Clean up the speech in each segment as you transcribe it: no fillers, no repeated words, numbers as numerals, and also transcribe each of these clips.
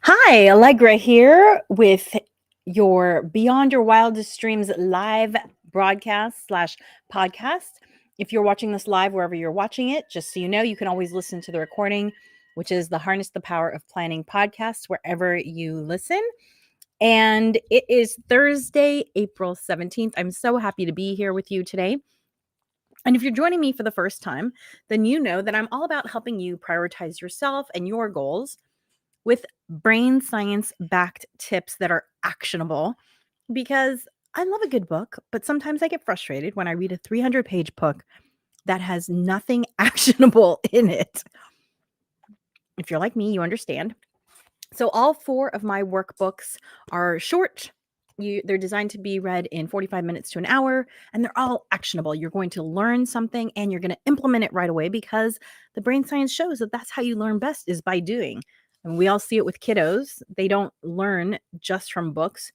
Hi, Allegra here with your Beyond Your Wildest Dreams live broadcast slash podcast. If you're watching this live, wherever you're watching it, just so you know, you can always listen to the recording, which is the Harness the Power of Planning podcast, wherever you listen. And it is Thursday, April 17th. I'm so happy to be here with you today. And if you're joining me for the first time, then you know that I'm all about helping you prioritize yourself and your goals with brain science backed tips that are actionable, because I love a good book, but sometimes I get frustrated when I read a 300-page book that has nothing actionable in it. If you're like me, you understand. So all 4 of my workbooks are short. They're designed to be read in 45 minutes to an hour, and they're all actionable. You're going to learn something and you're going to implement it right away, because the brain science shows that that's how you learn best, is by doing. And we all see it with kiddos. They don't learn just from books.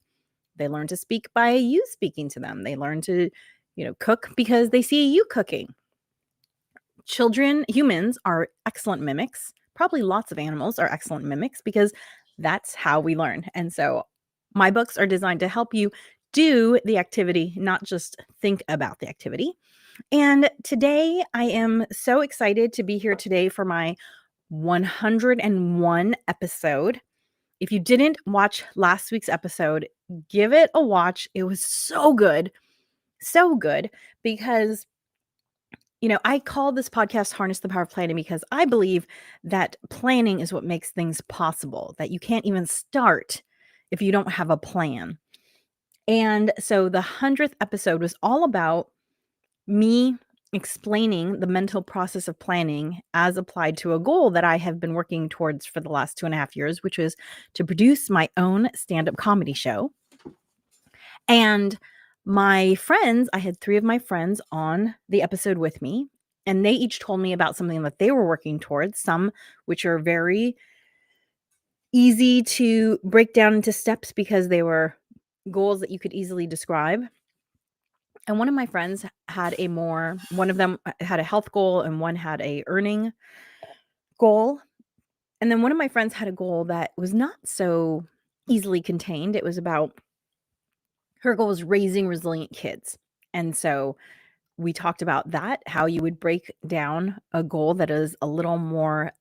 They learn to speak by you speaking to them. They learn to, cook because they see you cooking. Humans are excellent mimics. Probably lots of animals are excellent mimics, because that's how we learn. And so my books are designed to help you do the activity, not just think about the activity. And today I am so excited to be here today for my 101 episode. If you didn't watch last week's episode, give it a watch. It was so good. So good, because I call this podcast Harness the Power of Planning, because I believe that planning is what makes things possible, that you can't even start if you don't have a plan. And so the 100th episode was all about me explaining the mental process of planning as applied to a goal that I have been working towards for the last 2.5 years, which was to produce my own stand-up comedy show. And my friends, I had 3 of my friends on the episode with me, and they each told me about something that they were working towards, some which are very easy to break down into steps because they were goals that you could easily describe. And one of my friends one of them had a health goal and one had a earning goal. And then one of my friends had a goal that was not so easily contained. It was about, her goal was raising resilient kids. And so we talked about that, how you would break down a goal that is a little more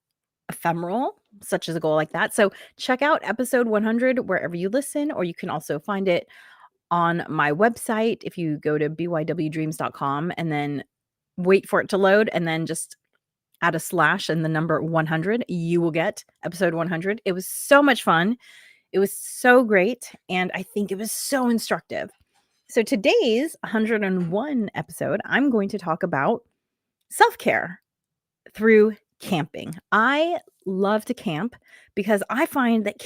ephemeral, such as a goal like that. So check out episode 100 wherever you listen, or you can also find it on my website. If you go to bywdreams.com and then wait for it to load and then just add a slash and the number 100, you will get episode 100. It was so much fun. It was so great. And I think it was so instructive. So today's 101 episode, I'm going to talk about self-care through camping. I love to camp because I find that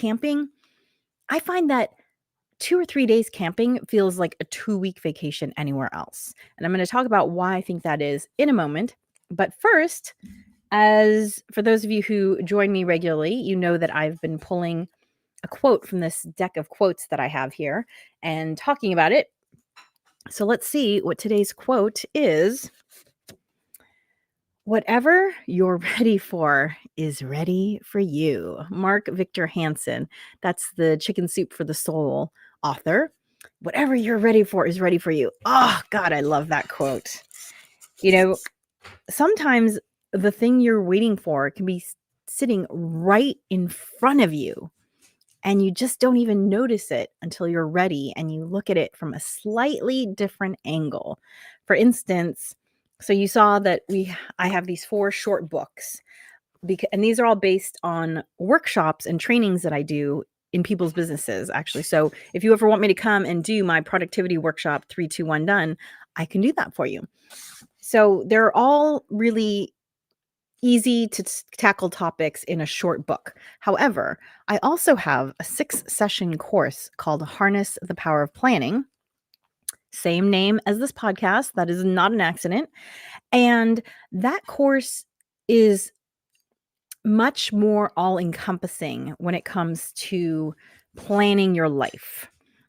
2 or 3 days camping feels like a 2-week vacation anywhere else. And I'm going to talk about why I think that is in a moment. But first, as for those of you who join me regularly, you know that I've been pulling a quote from this deck of quotes that I have here and talking about it. So let's see what today's quote is. Whatever you're ready for is ready for you. Mark Victor Hansen. That's the Chicken Soup for the Soul author. Whatever you're ready for is ready for you. Oh, God, I love that quote. Sometimes the thing you're waiting for can be sitting right in front of you, and you just don't even notice it until you're ready and you look at it from a slightly different angle. For instance, so you saw that I have these 4 short books, and these are all based on workshops and trainings that I do in people's businesses, actually. So if you ever want me to come and do my productivity workshop, 3, 2, 1 done, I can do that for you. So they're all really easy to tackle topics in a short book. However, I also have a 6-session course called Harness the Power of Planning. Same name as this podcast. That is not an accident. And that course is much more all-encompassing when it comes to planning your life.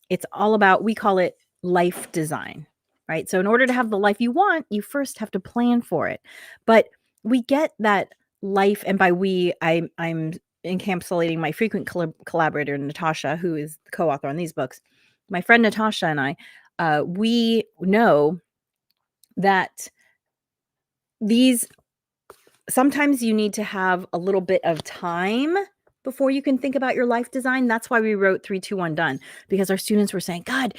It's all about, we call it life design, right? So in order to have the life you want, you first have to plan for it. But we get that life, and by we, I'm encapsulating my frequent collaborator, Natascha, who is the co-author on these books. My friend Natascha and I, we know that these sometimes you need to have a little bit of time before you can think about your life design. That's why we wrote 3, 2, 1 done, because our students were saying, God,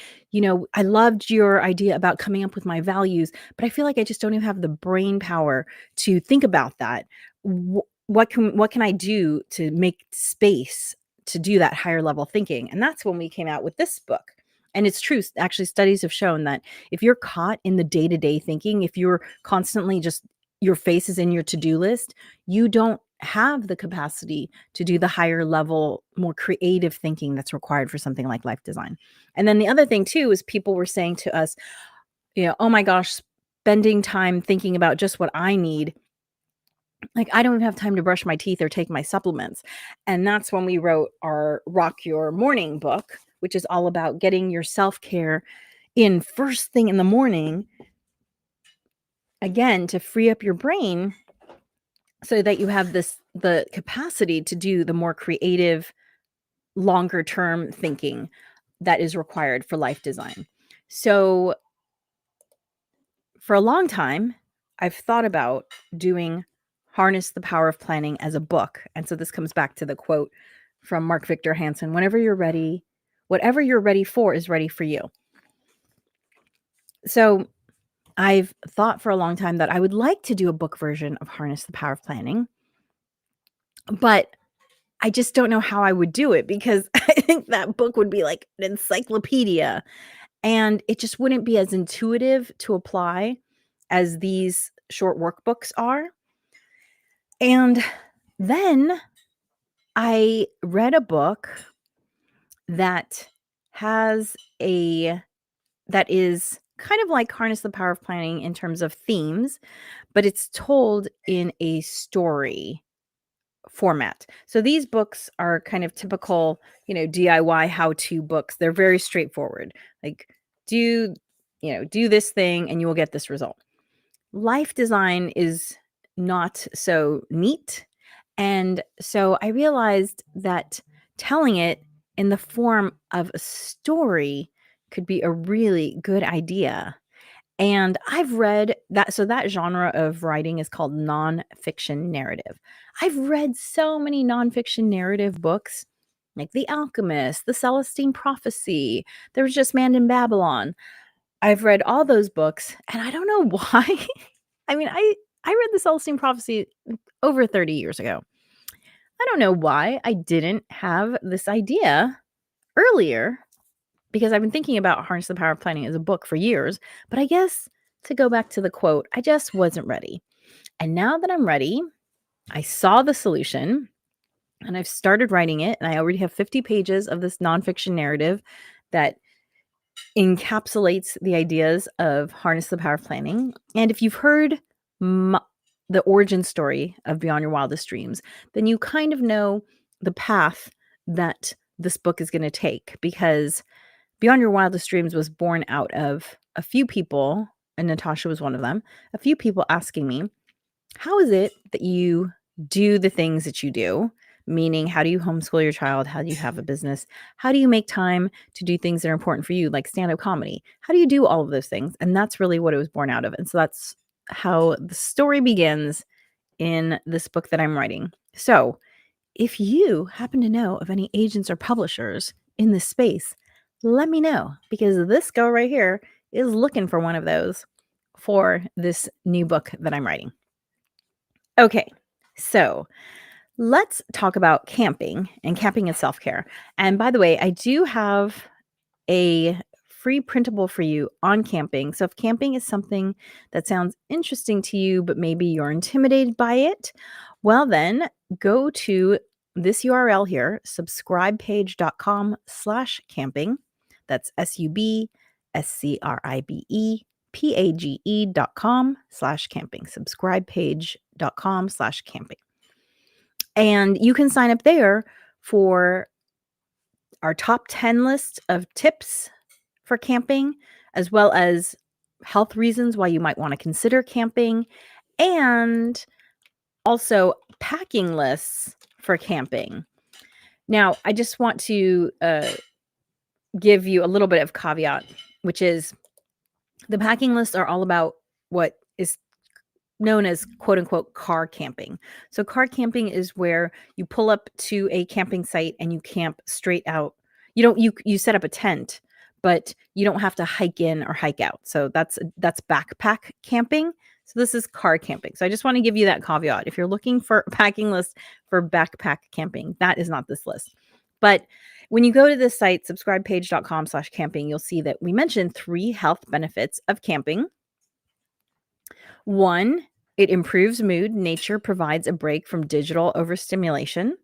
I loved your idea about coming up with my values, but I feel like I just don't even have the brain power to think about that. What can I do to make space to do that higher level thinking? And that's when we came out with this book. And it's true. Actually, studies have shown that if you're caught in the day-to-day thinking, if you're constantly just your face is in your to-do list, you don't have the capacity to do the higher level, more creative thinking that's required for something like life design. And then the other thing too is people were saying to us, oh my gosh, spending time thinking about just what I need. Like, I don't even have time to brush my teeth or take my supplements. And that's when we wrote our Rock Your Morning book, which is all about getting your self-care in first thing in the morning, again, to free up your brain so that you have the capacity to do the more creative, longer term thinking that is required for life design. So for a long time, I've thought about doing Harness the Power of Planning as a book. And so this comes back to the quote from Mark Victor Hansen: whenever you're ready, whatever you're ready for is ready for you. So I've thought for a long time that I would like to do a book version of Harness the Power of Planning, but I just don't know how I would do it, because I think that book would be like an encyclopedia, and it just wouldn't be as intuitive to apply as these short workbooks are. And then I read a book that that is kind of like Harness the Power of Planning in terms of themes, but it's told in a story format. So these books are kind of typical, DIY how-to books. They're very straightforward. Like, do this thing and you will get this result. Life design is not so neat. And so I realized that telling it in the form of a story could be a really good idea. And I've read that. So that genre of writing is called nonfiction narrative. I've read so many nonfiction narrative books, like The Alchemist, The Celestine Prophecy, There Was Just Man in Babylon. I've read all those books, and I don't know why. I mean, I read The Celestine Prophecy over 30 years ago. I don't know why I didn't have this idea earlier, because I've been thinking about Harness the Power of Planning as a book for years. But I guess, to go back to the quote, I just wasn't ready. And now that I'm ready, I saw the solution and I've started writing it. And I already have 50 pages of this nonfiction narrative that encapsulates the ideas of Harness the Power of Planning. And if you've heard the origin story of Beyond Your Wildest Dreams, then you kind of know the path that this book is going to take, because Beyond Your Wildest Dreams was born out of a few people, and Natascha was one of them, a few people asking me, how is it that you do the things that you do? Meaning, how do you homeschool your child? How do you have a business? How do you make time to do things that are important for you, like stand-up comedy? How do you do all of those things? And that's really what it was born out of. And so that's how the story begins in this book that I'm writing. So if you happen to know of any agents or publishers in this space, let me know, because this girl right here is looking for one of those for this new book that I'm writing. Okay, so let's talk about camping, and camping is self-care. And by the way, I do have a free printable for you on camping. So if camping is something that sounds interesting to you, but maybe you're intimidated by it, well then go to this URL here, subscribepage.com/camping. That's subscribepage.com/camping. Subscribepage.com/camping. And you can sign up there for our top 10 list of tips for camping, as well as health reasons why you might want to consider camping, and also packing lists for camping. Now, I just want to give you a little bit of caveat, which is the packing lists are all about what is known as quote unquote car camping. So car camping is where you pull up to a camping site and you camp straight out. You set up a tent, but you don't have to hike in or hike out. So that's backpack camping. So this is car camping. So I just want to give you that caveat. If you're looking for a packing list for backpack camping, that is not this list. But when you go to this site, subscribepage.com/camping, you'll see that we mentioned 3 health benefits of camping. 1, it improves mood. Nature provides a break from digital overstimulation.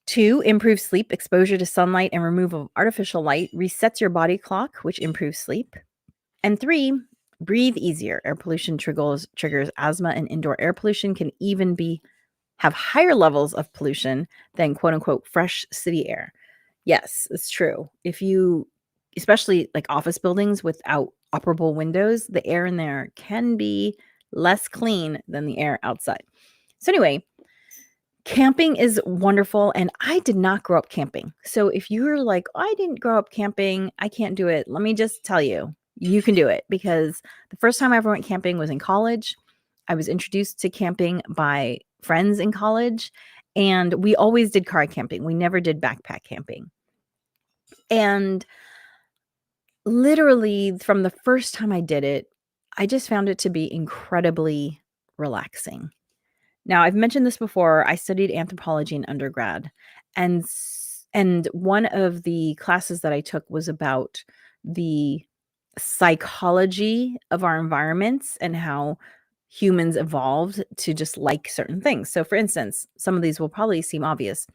2, improves sleep. Exposure to sunlight and removal of artificial light resets your body clock, which improves sleep. And 3, breathe easier. Air pollution triggers asthma, and indoor air pollution can even have higher levels of pollution than quote unquote fresh city air. Yes, it's true. If you, especially like office buildings without operable windows, the air in there can be less clean than the air outside. So anyway, camping is wonderful, and I did not grow up camping. So if you're like, oh, I didn't grow up camping, I can't do it. Let me just tell you, you can do it, because the first time I ever went camping was in college. I was introduced to camping by friends in college, and we always did car camping. We never did backpack camping. And literally from the first time I did it, I just found it to be incredibly relaxing. Now, I've mentioned this before. I studied anthropology in undergrad, and one of the classes that I took was about the psychology of our environments and how humans evolved to just like certain things. So, for instance, some of these will probably seem obvious.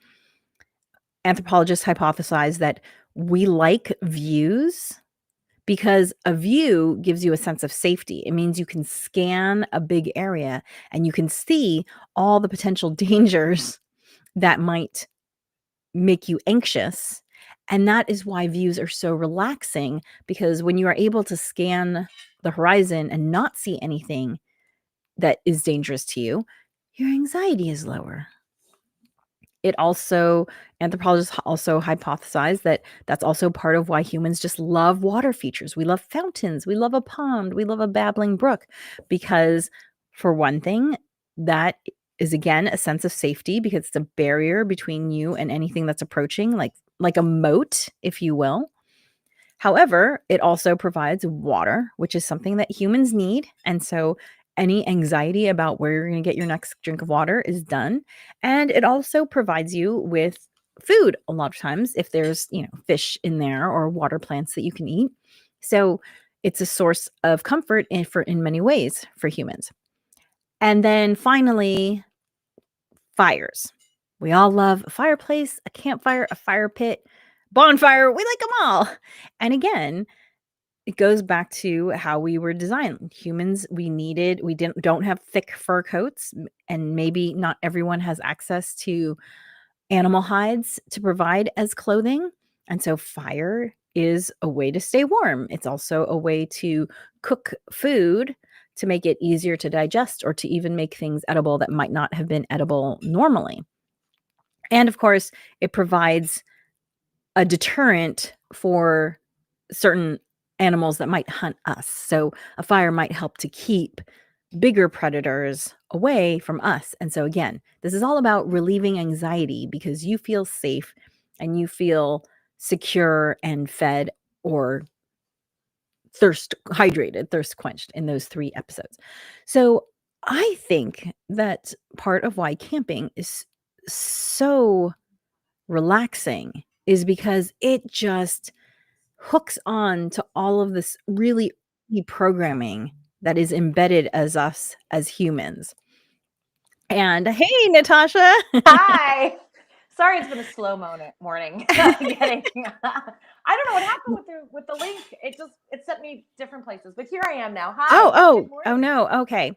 Anthropologists hypothesize that we like views because a view gives you a sense of safety. It means you can scan a big area and you can see all the potential dangers that might make you anxious. And that is why views are so relaxing, because when you are able to scan the horizon and not see anything that is dangerous to you, your anxiety is lower. Anthropologists also hypothesize that that's also part of why humans just love water features. We love fountains, we love a pond, we love a babbling brook, because for one thing, that is again a sense of safety, because it's a barrier between you and anything that's approaching, like a moat, if you will. However, it also provides water, which is something that humans need. And so any anxiety about where you're going to get your next drink of water is done. And it also provides you with food a lot of times, if there's, fish in there or water plants that you can eat. So it's a source of comfort in many ways for humans. And then finally, fires. We all love a fireplace, a campfire, a fire pit, bonfire. We like them all. And again, it goes back to how we were designed. Humans, don't have thick fur coats, and maybe not everyone has access to animal hides to provide as clothing. And so fire is a way to stay warm. It's also a way to cook food to make it easier to digest, or to even make things edible that might not have been edible normally. And of course, it provides a deterrent for certain animals that might hunt us. So a fire might help to keep bigger predators away from us. And so again, this is all about relieving anxiety, because you feel safe and you feel secure and fed, or thirst quenched in those 3 episodes. So I think that part of why camping is so relaxing is because it just hooks on to all of this really early programming that is embedded as us as humans. And hey, Natasha. Hi. Sorry, it's been a slow morning. Getting, I don't know what happened with the link. It sent me different places, but here I am now. Hi. Oh no. Okay.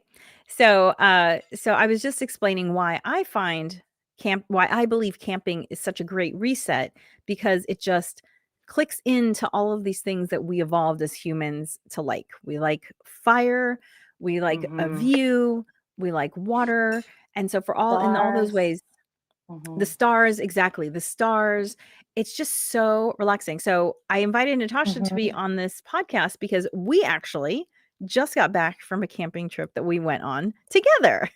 So I was just explaining why I believe camping is such a great reset, because it just clicks into all of these things that we evolved as humans to like. We like fire, we like a view, we like water, And so in all those Stars. ways, the Mhm. stars, exactly, the stars, it's just so relaxing. So I invited Natascha to be Mhm. on this podcast because we actually just got back from a camping trip that we went on together.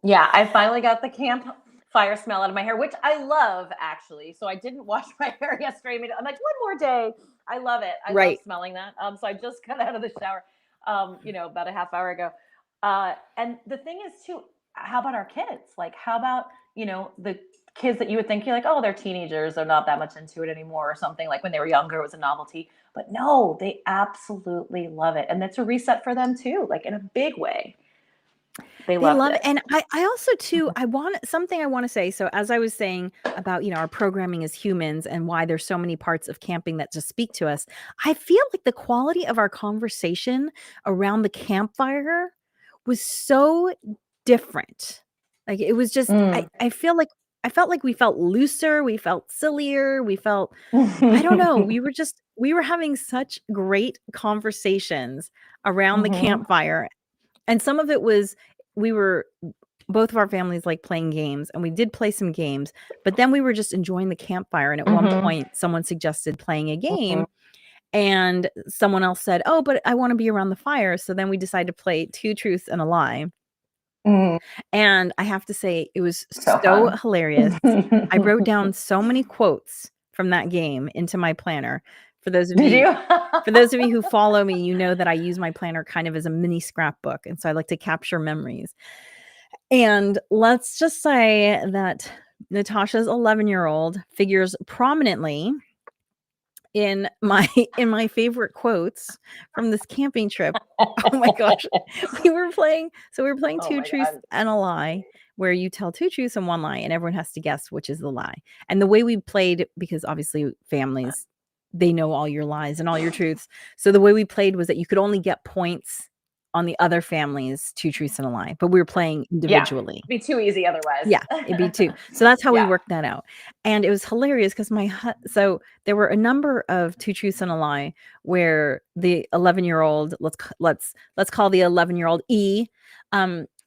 Yeah, I finally got the campfire smell out of my hair, which I love actually. So I didn't wash my hair yesterday. I'm like, one more day. I love it. I love Right. smelling that. So I just got out of the shower, about a half hour ago. And the thing is too, how about our kids? Like, how about, the kids that you would think you're like, oh, they're teenagers, they're not that much into it anymore or something. Like when they were younger, it was a novelty. But no, they absolutely love it. And that's a reset for them too, like in a big way. They They loved love it, it. and I also too, I want something I wanna say, so as I was saying about, our programming as humans and why there's so many parts of camping that just speak to us, I feel like the quality of our conversation around the campfire was so different. Like, it was just Mm. I felt like we felt looser, we felt sillier, we felt I don't know, we were having such great conversations around the Mhm. campfire, and some of it was we were both of our families like playing games, and we did play some games, but then we were just enjoying the campfire, and at one Mhm. point, someone suggested playing a Mhm. game, and someone else said, "Oh, but I wanna be around the fire," so then we decided to play 2 truths and a lie, Mhm. and I have to say, it was So so fun. hilarious. I wrote down so many quotes from that game into my planner. For those of Did you you? for those of you who follow me, you know that I use my planner kind of as a mini scrapbook, and so I like to capture memories. And let's just say that Natasha's 11-year-old figures prominently in my in my favorite quotes from this camping trip. Oh my gosh. We were playing Oh 2 my truths god. and a lie, where you tell 2 truths and 1 lie, and everyone has to guess which is the lie. And the way we played, because obviously families, they know all your lies and all your truths. So the way we played was that you could only get points on the other family's 2 truths and a lie, but we were playing Yeah. individually. Be too easy otherwise. Yeah, it'd be 2. So that's how we Yeah. worked that out. And it was hilarious because so there were a number of 2 truths and a lie where the 11-year-old, let's call the 11-year-old E,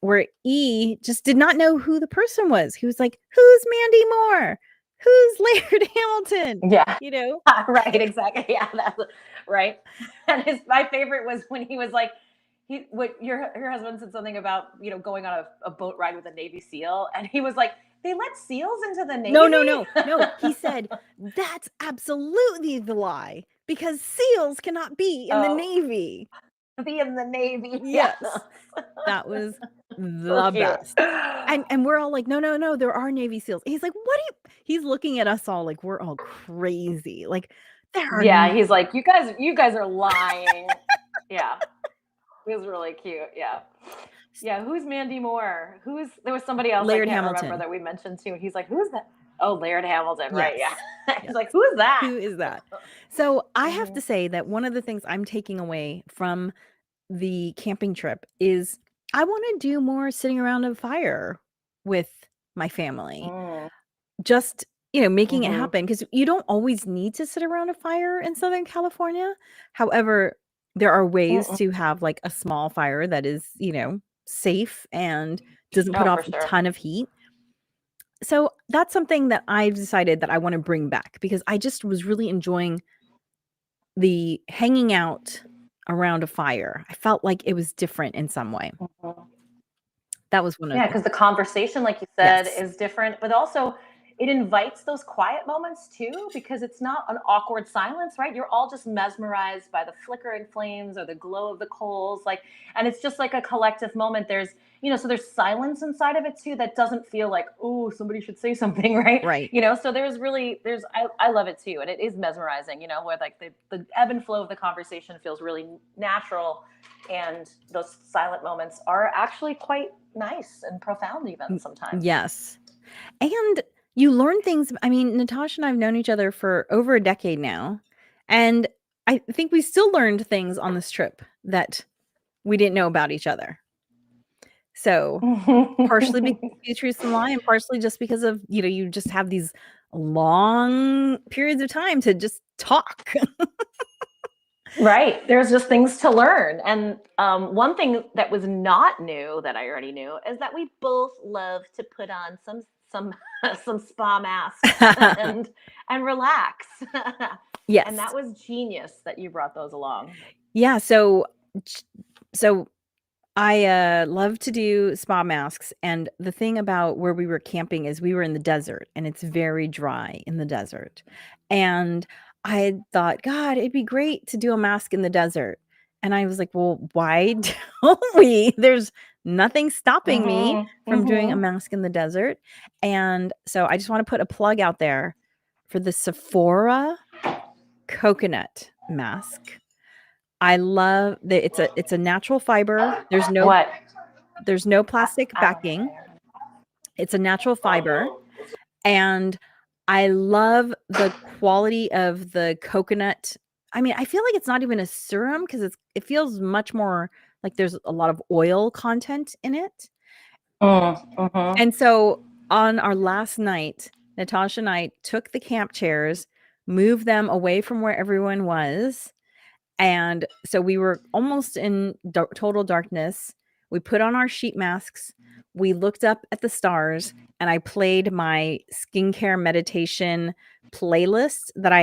where E just did not know who the person was. He was like, "Who's Mandy Moore? Who's Laird Hamilton?" Yeah. You know? Right, exactly. Yeah, that's right. And my favorite was when he was like, your husband said something about going on a boat ride with a Navy SEAL, and he was like, they let SEAls into the No, Navy. no, no, no. He said, "That's absolutely the lie because SEALs cannot be in the Oh, Navy." be in the Navy. Yeah, Yes. That was so the cute. best. And we're all like, "No, no, no, there are Navy SEALs." He's like, "What are you" he's looking at us all like we're all crazy. Like, "There are Yeah, n" he's like, you guys are lying. Yeah, it was really cute. Yeah. Yeah, who's Mandy Moore? There was somebody else I Laird can't remember Hamilton. that we mentioned too. He's like, who's that? Oh, Laird Hamilton, right? Yeah. Yes. He's Yes. like, who is that? Who is that? So, I have Hmm. to say that one of the things I'm taking away from the camping trip is I wanna do more sitting around a fire with my family. Mm, Just, making it hmm. happen because you don't always need to sit around a fire in Southern California. However, there are ways Mm-mm. to have, like, a small fire that is, safe and doesn't put Oh, for off a sure. ton of heat. So, that's something that I've decided that I wanna bring back because I just was really enjoying the hanging out around a fire. I felt like it was different in some way. Mhm. That was one of Yeah, the because the conversation, like you said, Yes. is different, but also it invites those quiet moments too, because it's not an awkward silence, right? You're all just mesmerized by the flickering flames or the glow of the coals, like, and it's just like a collective moment. So there's silence inside of it too that doesn't feel like, oh, somebody should say something, right? Right. So I love it too, and it is mesmerizing. Where like the ebb and flow of the conversation feels really natural, and those silent moments are actually quite nice and profound even M sometimes. Yes. And you learn things. I mean, Natasha and I have known each other for over a decade now, and I think we still learned things on this trip that we didn't know about each other. So, partially because you truth and lie, and partially just because of, you just have these long periods of time to just talk. Right. There's just things to learn. And one thing that was not new that I already knew is that we both love to put on some some spa masks and relax. And that Yes. was genius that you brought those along. Yeah, so I love to do spa masks, and the thing about where we were camping is we were in the desert, and it's very dry in the desert. And I had thought, God, it'd be great to do a mask in the desert. And I was like, well, why don't we? There's nothing stopping me Mhm. from doing a Mhm. mask in the desert. And so I just want to put a plug out there for the Sephora coconut mask. I love that it's a natural fiber. What? There's no plastic I don't backing. It's a natural fiber, and I love the quality of the coconut. I mean, I feel like it's not even a serum because it feels much more like there's a lot of oil content in it. Mhm. And so on our last night, Natasha and I took the camp chairs, moved them away from where everyone was, and so we were almost in total darkness. We put on our sheet masks. We looked up at the stars, and I played my skincare meditation playlist that I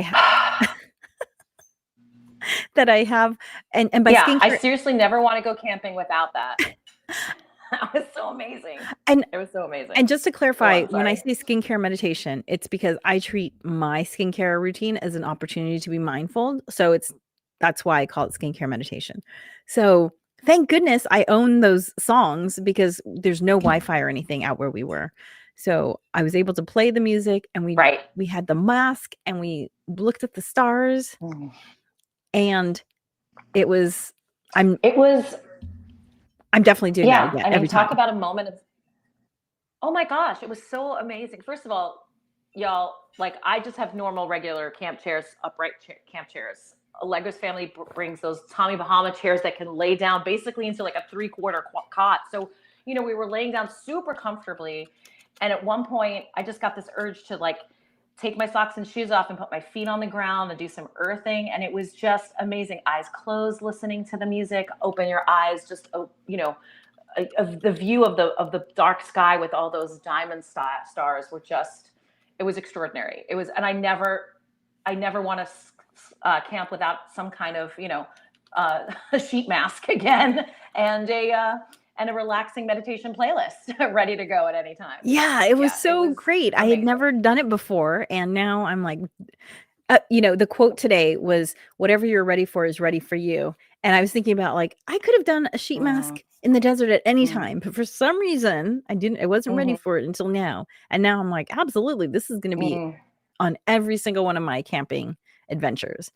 have. And by Yeah, I skincare, seriously never want to go camping without that. That was so amazing. and It was so amazing. and just to Go clarify, on, when I sorry. say skincare meditation, it's because I treat my skincare routine as an opportunity to be mindful. So that's why I call it skincare meditation. So thank goodness I own those songs because there's no Wi-Fi or anything out where we were. So I was able to play the music, and Right. we had the mask, and we looked at the stars, Mhm. and it was I'm It was, I'm definitely doing that yeah. again I mean, every time. talk about a moment of, oh my gosh, it was so amazing. First of all, y'all, like I just have normal, regular camp chairs, upright camp chairs. Allegra's family brings those Tommy Bahama chairs that can lay down basically into like a 3/4 cot. So, we were laying down super comfortably. And at one point, I just got this urge to like take my socks and shoes off and put my feet on the ground and do some earthing. And it was just amazing. Eyes closed, listening to the music, open your eyes, just, of the view of the dark sky with all those diamond stars were just, it was extraordinary. It was, and I never want to camp without some kind of a sheet mask again, and a relaxing meditation playlist ready to go at any time. Yeah, it was Yeah, it so was great. I had amazing. never done it before, and now I'm like, the quote today was, "Whatever you're ready for is ready for you." And I was thinking about, like, I could have done a sheet Mm, mask in the desert at any mm, time, but for some reason, I wasn't ready mm, for it until now. And now I'm like, absolutely, this is gonna be mm. on every single one of my camping adventures.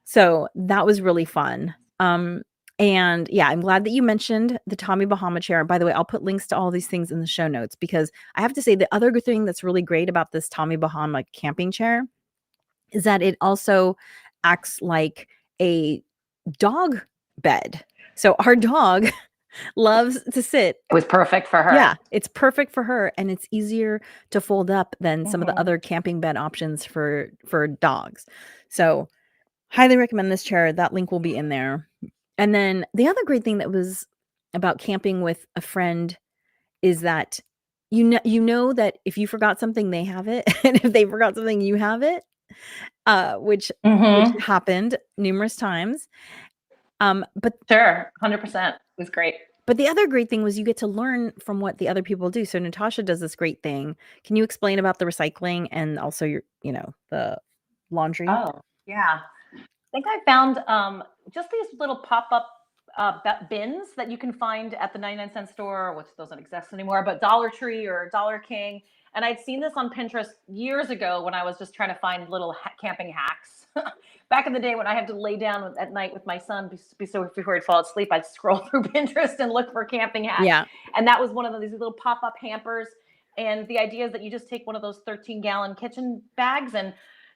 So that was really fun. And yeah, I'm glad that you mentioned the Tommy Bahama chair. By the way, I'll put links to all these things in the show notes because I have to say the other good thing that's really great about this Tommy Bahama camping chair is that it also acts like a dog bed. So our dog loves to sit. It was perfect for her. Yeah, it's perfect for her, and it's easier to fold up than some of the Hmm. other camping bed options for dogs. So highly recommend this chair. That link will be in there. And then the other great thing that was about camping with a friend is that you know that if you forgot something, they have it, and if they forgot something, you have it, which Hmm. happened numerous times. But Sure, 100%. It was great. the other great thing was you get to learn from what the other people do. So Natasha does this great thing. Can you explain about the recycling and also the laundry? Oh, yeah. I think I found just these little pop-up bins that you can find at the 99-cent store, which doesn't exist anymore, but Dollar Tree or Dollar King. And I'd seen this on Pinterest years ago when I was just trying to find little camping hacks. Back in the day when I had to lay down at night with my son so before he'd fall asleep, I'd scroll through Pinterest and look for camping hacks. Yeah. And that was one of these little pop-up hampers. And the idea is that you just take one of those 13-gallon kitchen bags and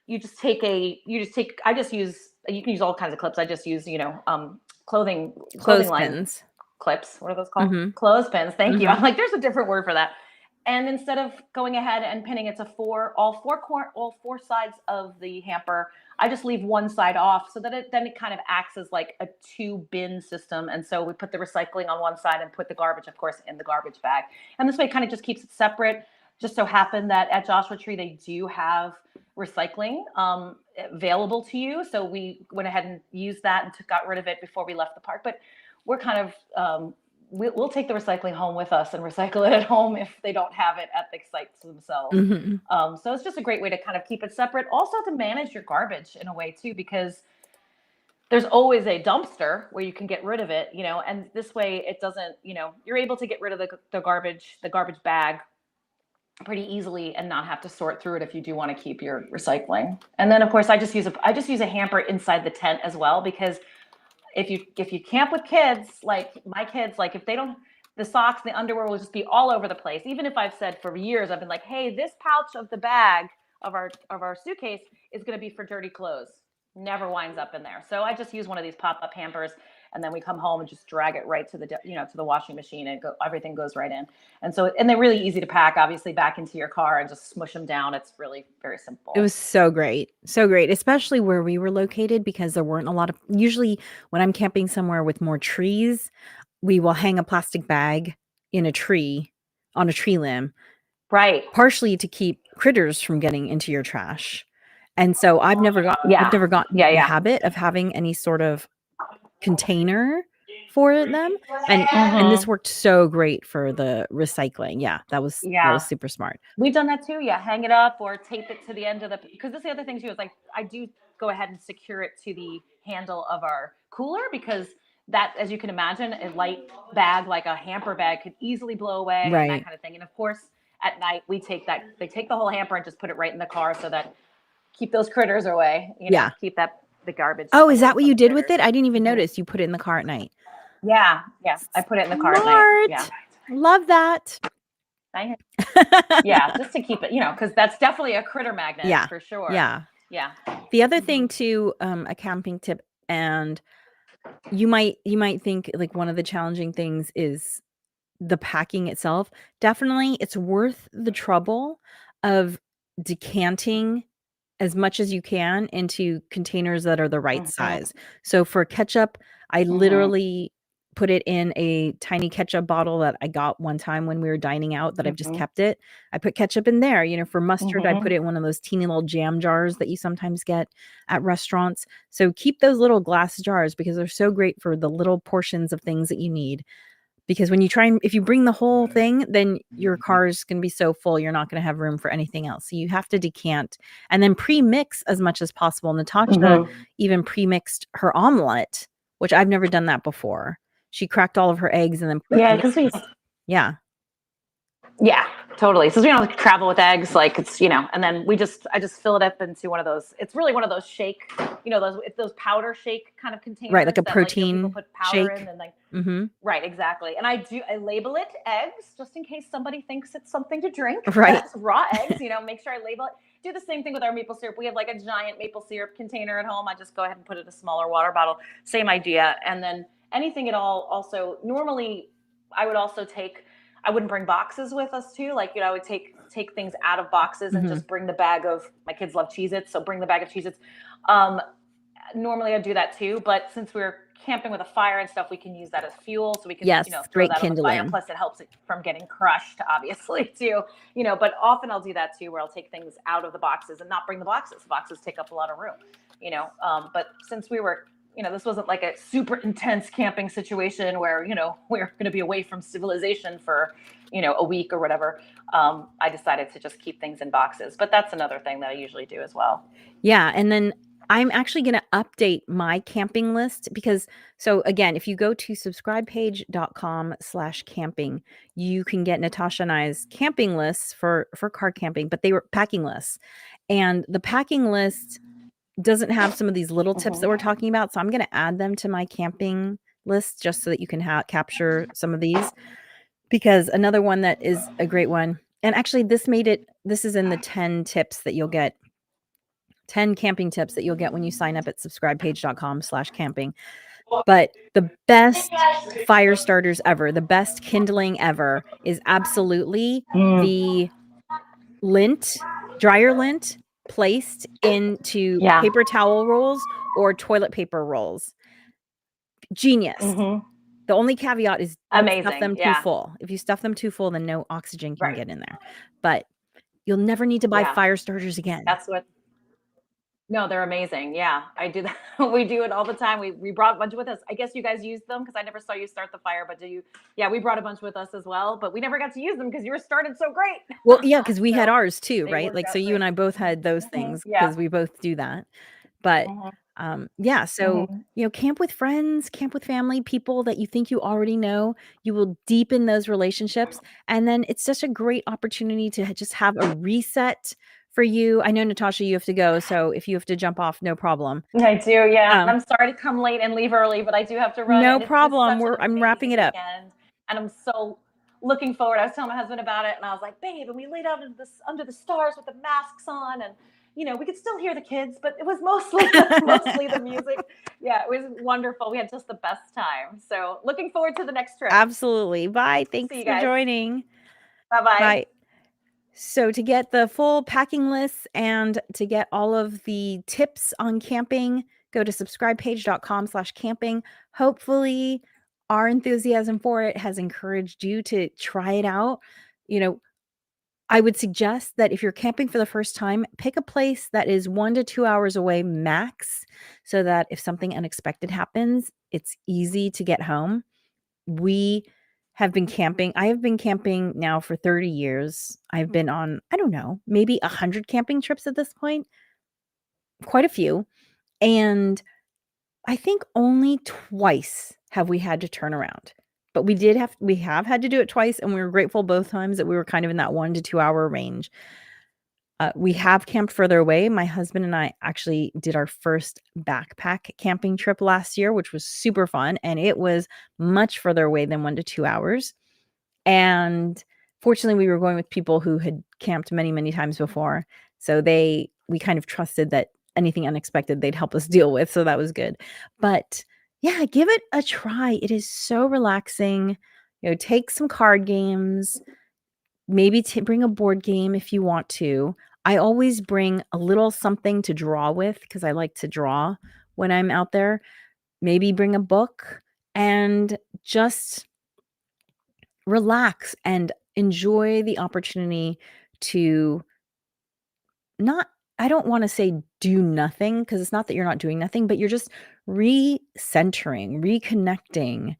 I just use, you can use all kinds of clips. I just use, clothing line Clothespins. clips. What are those called? Mhm. Clothespins. Thank you. Mhm. I'm like, there's a different word for that. And instead of going ahead and pinning it to all four sides of the hamper, I just leave one side off so that it kind of acts as like a 2-bin system. And so we put the recycling on one side and put the garbage, of course, in the garbage bag. And this way it kind of just keeps it separate. Just so happened that at Joshua Tree, they do have recycling available to you. So we went ahead and used that and got rid of it before we left the park. But we're kind of, we'll take the recycling home with us and recycle it at home if they don't have it at the sites themselves. Mm-hmm. So it's just a great way to kind of keep it separate. Also to manage your garbage in a way too, because there's always a dumpster where you can get rid of it, and this way it doesn't, you're able to get rid of the garbage bag pretty easily and not have to sort through it if you do want to keep your recycling. And then of course I just use a hamper inside the tent as well, because if you camp with kids, like my kids, like if they don't, the socks, the underwear will just be all over the place. Even if I've said for years, I've been like, hey, this pouch of the bag of our suitcase is going to be for dirty clothes. Never winds up in there. So I just use one of these pop-up hampers, and then we come home and just drag it right to the washing machine, and everything goes right in. And they're really easy to pack, obviously, back into your car and just smush them down. It's really very simple. It was so great, especially where we were located, because there weren't a lot of, usually when I'm camping somewhere with more trees, we will hang a plastic bag in a tree, on a tree limb, right, partially to keep critters from getting into your trash. And so I've never gotten the habit of having any sort of container for them, and this worked so great for the recycling. That was super smart. We've done that too. Hang it up or tape it to the end of because that's the other thing too, is like I do go ahead and secure it to the handle of our cooler, because that, as you can imagine, a light bag like a hamper bag could easily blow away, and that kind of thing. And of course at night they take the whole hamper and just put it right in the car, so that keep those critters away, keep the garbage. Oh, is that what you did with it? I didn't even notice you put it in the car at night. Yeah, I put it in the car at night. Yeah, love that. Yeah, just to keep it, because that's definitely a critter magnet for sure. Yeah. The other thing too, a camping tip, and you might think like one of the challenging things is the packing itself. Definitely, it's worth the trouble of decanting as much as you can into containers that are the right size. So for ketchup, I literally put it in a tiny ketchup bottle that I got one time when we were dining out, that I've just kept it. I put ketchup in there. For mustard, I put it in one of those teeny little jam jars that you sometimes get at restaurants. So keep those little glass jars, because they're so great for the little portions of things that you need. Because when you if you bring the whole thing, then your car is going to be so full, you're not going to have room for anything else. So you have to decant and then pre-mix as much as possible. Natascha even pre-mixed her omelet, which I've never done that before. She cracked all of her eggs and then Yeah, totally. Since we don't travel with eggs, like it's, and then I just fill it up into one of those. It's really one of those shake, those powder shake kind of containers. Right, like a protein people put powder shake. in, and like, right, exactly. And I label it eggs just in case somebody thinks it's something to drink. Right. That's raw eggs, make sure I label it. Do the same thing with our maple syrup. We have like a giant maple syrup container at home. I just go ahead and put it in a smaller water bottle. Same idea. And then anything at all, also, normally I wouldn't bring boxes with us too. Like, I would take things out of boxes and just bring the bag of, my kids love Cheez-Its, so bring the bag of Cheez-Its. Normally I'd do that too, but since we're camping with a fire and stuff, we can use that as fuel. So we can, throw great that kindling. on the fire. Plus it helps it from getting crushed, obviously too, but often I'll do that too, where I'll take things out of the boxes and not bring the boxes. The boxes take up a lot of room, but since we were, this wasn't like a super intense camping situation where, we're going to be away from civilization for, a week or whatever. I decided to just keep things in boxes, but that's another thing that I usually do as well. Yeah. And then I'm actually going to update my camping list, because so again, if you go to subscribepage.com/camping, you can get Natascha and I's camping lists for car camping, but they were packing lists, and the packing list doesn't have some of these little tips that we're talking about. So I'm going to add them to my camping list just so that you can capture some of these, because another one that is a great one. And actually this is in the 10 tips that you'll get, 10 camping tips that you'll get when you sign up at subscribepage.com/camping. But the best fire starters ever, the best kindling ever is absolutely the lint, dryer lint placed into Yeah. paper towel rolls or toilet paper rolls. Genius. The only caveat is don't stuff Amazing. them too Yeah. full. If you stuff them too full, then no oxygen can Right. get in there. But you'll never need to buy Yeah. fire starters again. That's what No, they're amazing. Yeah, I do that. We do it all the time. We brought a bunch with us. I guess you guys used them because I never saw you start the fire, but do you? Yeah, we brought a bunch with us as well, but we never got to use them because you were started so great. Well, yeah, because we had So ours too, they right? worked Like, so out you and great. I both had those things Yeah. because we both do that. But, hmm yeah, so, hmm camp with friends, camp with family, people that you think you already know. You will deepen those relationships, and then it's such a great opportunity to just have a reset for you. I know, Natasha, you have to go, so if you have to jump off, no problem. I do. Yeah. And Um, I'm sorry to come late and leave early, but I do have to run. no And it's just problem. such an I'm wrapping amazing it up. weekend. And I'm so looking forward. I was telling my husband about it, and I was like, babe, and we laid out under the stars with the masks on, and we could still hear the kids, but it was mostly mostly the music. Yeah, it was wonderful. We had just the best time. So looking forward to the next trip. Absolutely. Bye. See Thanks you for guys. joining. Bye bye. Bye. So to get the full packing list and to get all of the tips on camping, go to subscribepage.com/camping. Hopefully our enthusiasm for it has encouraged you to try it out. You know, I would suggest that if you're camping for the first time, pick a place that is 1 to 2 hours away max so that if something unexpected happens, it's easy to get home. We have been camping. I have been camping now for 30 years. I've been on, I don't know, maybe 100 camping trips at this point, quite a few. And I think only twice have we had to turn around. But we have had to do it twice, and we were grateful both times that we were kind of in that 1 to 2 hour range. We have camped further away. My husband and I actually did our first backpack camping trip last year, which was super fun, and it was much further away than 1 to 2 hours. And fortunately, we were going with people who had camped many, many times before. So we kind of trusted that anything unexpected they'd help us deal with. So that was good. But yeah, give it a try. It is so relaxing. Take some card games, maybe bring a board game if you want to. I always bring a little something to draw with because I like to draw when I'm out there. Maybe bring a book and just relax and enjoy the opportunity to not I don't wanna say do nothing because it's not that you're not doing nothing, but you're just recentering, reconnecting,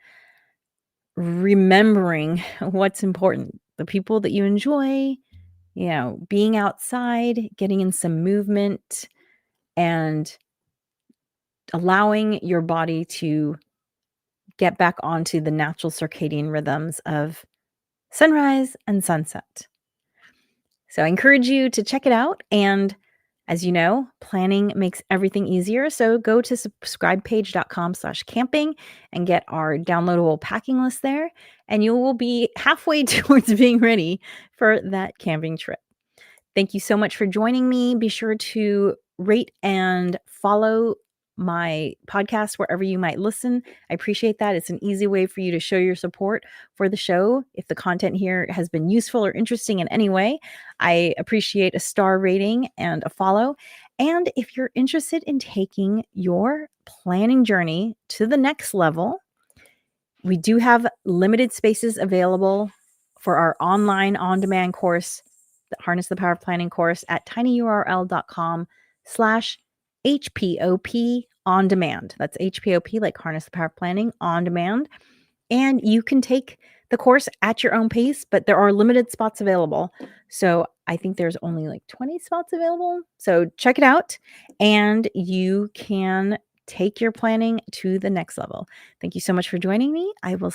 remembering what's important, the people that you enjoy, being outside, getting in some movement, and allowing your body to get back onto the natural circadian rhythms of sunrise and sunset. So I encourage you to check it out. And as you know, planning makes everything easier. So go to subscribepage.com/camping and get our downloadable packing list there. And you will be halfway towards being ready for that camping trip. Thank you so much for joining me. Be sure to rate and follow my podcast wherever you might listen. I appreciate that. It's an easy way for you to show your support for the show. If the content here has been useful or interesting in any way, I appreciate a star rating and a follow. And if you're interested in taking your planning journey to the next level, we do have limited spaces available for our online on-demand course, the Harness the Power of Planning course at tinyurl.com/HPOP on demand. That's HPOP, like Harness the Power of Planning on demand. And you can take the course at your own pace, but there are limited spots available. So I think there's only like 20 spots available. So check it out and you can take your planning to the next level. Thank you so much for joining me. I will